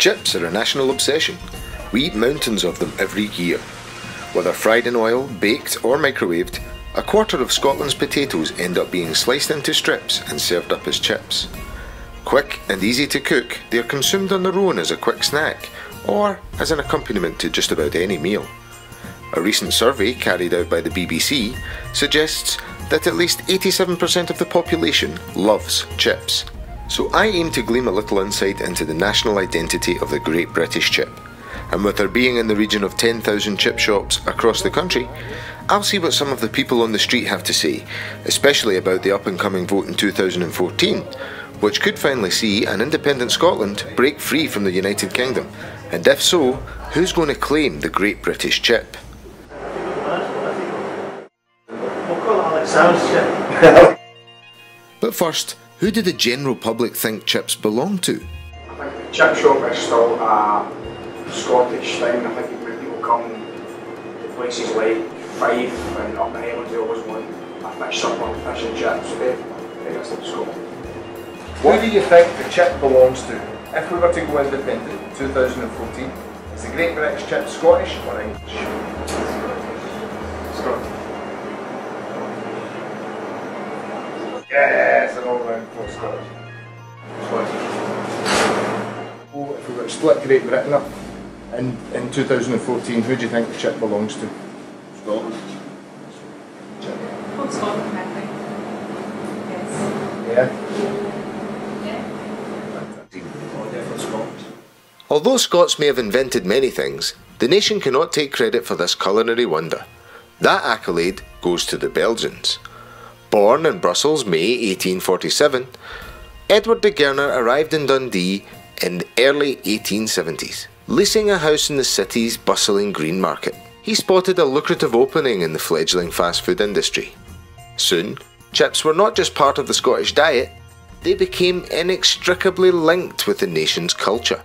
Chips are a national obsession. We eat mountains of them every year. Whether fried in oil, baked or microwaved, a quarter of Scotland's potatoes end up being sliced into strips and served up as chips. Quick and easy to cook, they are consumed on their own as a quick snack or as an accompaniment to just about any meal. A recent survey carried out by the BBC suggests that at least 87% of the population loves chips. So I aim to glean a little insight into the national identity of the Great British Chip. And with there being in the region of 10,000 chip shops across the country, I'll see what some of the people on the street have to say, especially about the up-and-coming vote in 2014, which could finally see an independent Scotland break free from the United Kingdom. And if so, who's going to claim the Great British Chip? But first, who do the general public think chips belong to? I think the chip shop is still a Scottish thing. I think when people come to places like Fife and up the Highlands, they always want a fish supper, fish and chips. So they think that's in Scotland. What do you think the chip belongs to? If we were to go independent in 2014, is the Great British Chip Scottish or English? Scottish. Yes, an all-round for Scottish. Oh, if we were to split Great Britain up in 2014, who do you think the chip belongs to? Scotland. Oh, Scotland, I think. Yes. Yeah? Yeah. Oh, definitely Scotland. Although Scots may have invented many things, the nation cannot take credit for this culinary wonder. That accolade goes to the Belgians. Born in Brussels, May 1847, Edward de Gerner arrived in Dundee in the early 1870s, leasing a house in the city's bustling green market. He spotted a lucrative opening in the fledgling fast food industry. Soon, chips were not just part of the Scottish diet, they became inextricably linked with the nation's culture.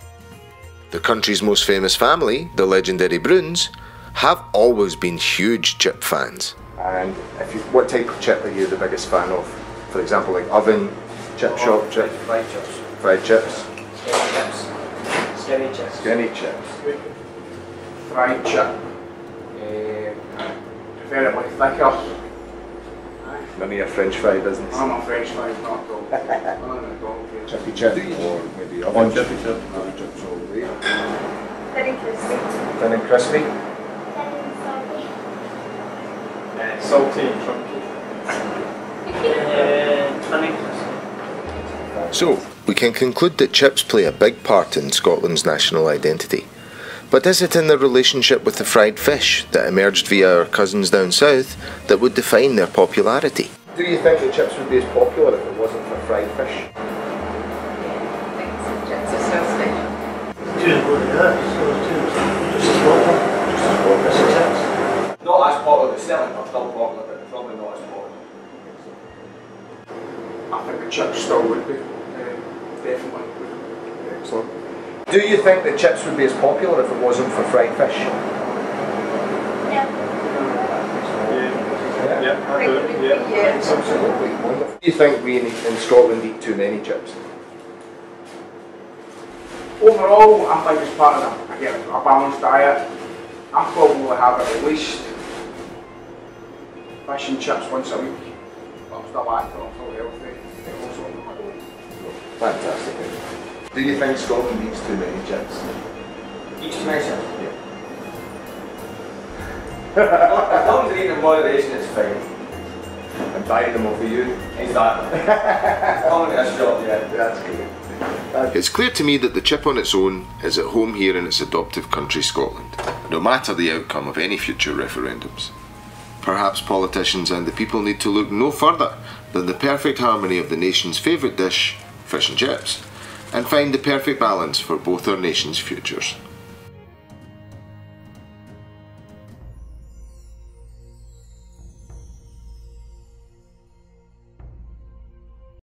The country's most famous family, the legendary Bruins, have always been huge chip fans. And what type of chip are you the biggest fan of? For example, like oven, chip shop, chip? Fried chips. Fried chips? Skinny chips. Skinny chips. Skinny chips. Fried chip. Preferably thicker. None of your French fry business. I'm a French fry, not at all. None at all. Chippy chip or maybe oven chippy chip. Chips all the way. Thin and crispy. Thin and crispy. Thin and salty. Salty and chunky. So, we can conclude that chips play a big part in Scotland's national identity. But is it in their relationship with the fried fish that emerged via our cousins down south that would define their popularity? Do you think the chips would be as popular if it wasn't for fried fish? Chips are so special. Not as popular, but certainly not still popular, but probably not as popular. I think the chips still would be, definitely. Excellent. Do you think the chips would be as popular if it wasn't for fried fish? Yeah. Yeah, I do. Yeah. absolutely. Wonderful. Do you think we in Scotland eat too many chips? Overall, I think it's part of a balanced diet. I probably have at least fish and chips once a week. But I'm still active, I'm still healthy. Fantastic. Do you think Scotland eats too many chips? Each too many chips? Yeah. As long as they eat in moderation, it's fine. And buy them over you? Exactly. As long as it's shop, yeah. That's great. It's clear to me that the chip on its own is at home here in its adoptive country Scotland, no matter the outcome of any future referendums. Perhaps politicians and the people need to look no further than the perfect harmony of the nation's favourite dish, fish and chips, and find the perfect balance for both our nation's futures.